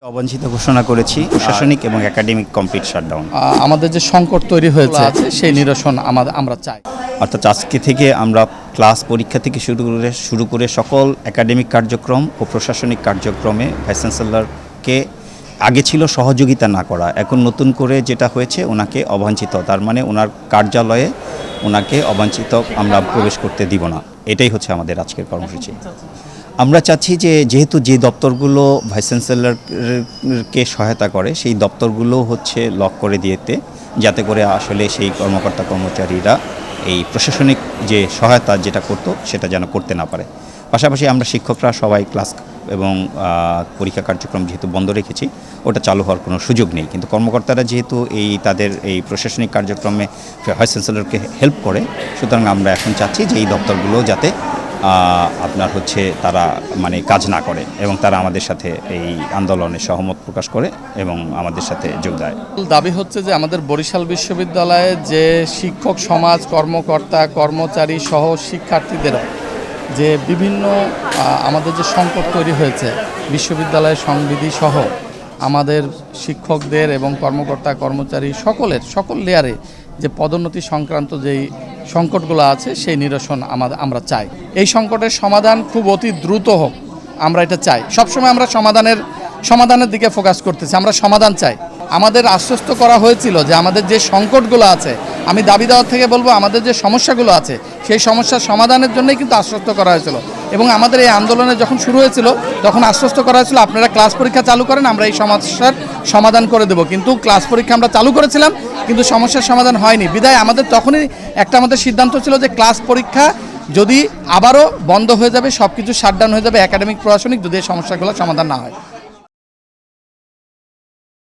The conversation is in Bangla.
অবাঞ্ছিত ঘোষণা করেছি প্রশাসনিক এবং একাডেমিক কমপ্লিট শাটডাউন। আমাদের যে সংকট তৈরি হয়েছে সেই নিরসন আমরা চাই। অর্থাৎ আজকে থেকে আমরা ক্লাস পরীক্ষা থেকে শুরু করে সকল একাডেমিক কার্যক্রম ও প্রশাসনিক কার্যক্রমে ভাইস চ্যান্সেলরকে আগে ছিল সহযোগিতা না করা, এখন নতুন করে যেটা হয়েছে ওনাকে অবাঞ্ছিত, তার মানে ওনার কার্যালয়ে ওনাকে অবাঞ্ছিত আমরা প্রবেশ করতে দিব না। এটাই হচ্ছে আমাদের আজকের কর্মসূচি। আমরা চাচ্ছি যে যেহেতু যে দপ্তরগুলো ভাইস চ্যান্সেলরকে সহায়তা করে সেই দপ্তরগুলো হচ্ছে লক করে দিতে, যাতে করে আসলে সেই কর্মকর্তা কর্মচারীরা এই প্রশাসনিক যে সহায়তা যেটা করতো সেটা যেন করতে না পারে। পাশাপাশি আমরা শিক্ষকরা সবাই ক্লাস এবং পরীক্ষা কার্যক্রম যেহেতু বন্ধ রেখেছি, ওটা চালু হওয়ার কোনো সুযোগ নেই, কিন্তু কর্মকর্তারা যেহেতু তাদের এই প্রশাসনিক কার্যক্রমে ভাইস চ্যান্সেলরকে হেল্প করে, সুতরাং আমরা এখন চাচ্ছি যে এই দপ্তরগুলো যাতে আপনার হচ্ছে তারা মানে কাজ না করে এবং তারা আমাদের সাথে এই আন্দোলনে সহমত প্রকাশ করে এবং আমাদের সাথে যোগ দেয়। দাবি হচ্ছে যে আমাদের বরিশাল বিশ্ববিদ্যালয়ে যে শিক্ষক সমাজ, কর্মকর্তা কর্মচারী সহ শিক্ষার্থীদেরও যে বিভিন্ন আমাদের যে সংকট তৈরি হয়েছে, বিশ্ববিদ্যালয়ের সংবিধি সহ আমাদের শিক্ষকদের এবং কর্মকর্তা কর্মচারী সকল লেয়ারে যে পদোন্নতি সংক্রান্ত যেই সংকটগুলো আছে সেই নিরসন আমরা চাই। এই সংকটের সমাধান খুব অতি দ্রুত হোক, আমরা এটা চাই। সবসময় আমরা সমাধানের দিকে ফোকাস করতেছি, আমরা সমাধান চাই। আমাদের আশ্বস্ত করা হয়েছিল যে আমাদের যে সংকটগুলো আছে, আমি দাবি দেওয়ার থেকে বলবো আমাদের যে সমস্যাগুলো আছে সেই সমস্যার সমাধানের জন্যই কিন্তু আশ্বস্ত করা হয়েছিল। এবং আমাদের এই আন্দোলনে যখন শুরু হয়েছিল তখন আশ্বস্ত করা হয়েছিল আপনারা ক্লাস পরীক্ষা চালু করেন, আমরা এই সমস্যার সমাধান করে দেব। কিন্তু ক্লাস পরীক্ষা আমরা চালু করেছিলাম কিন্তু সমস্যার সমাধান হয়নি, বিধায় আমাদের তখনই আমাদের সিদ্ধান্ত ছিল যে ক্লাস পরীক্ষা যদি আবারও বন্ধ হয়ে যাবে, সব কিছু শাটডাউন হয়ে যাবে একাডেমিক প্রশাসনিক, যদি এই সমস্যাগুলো সমাধান না হয়।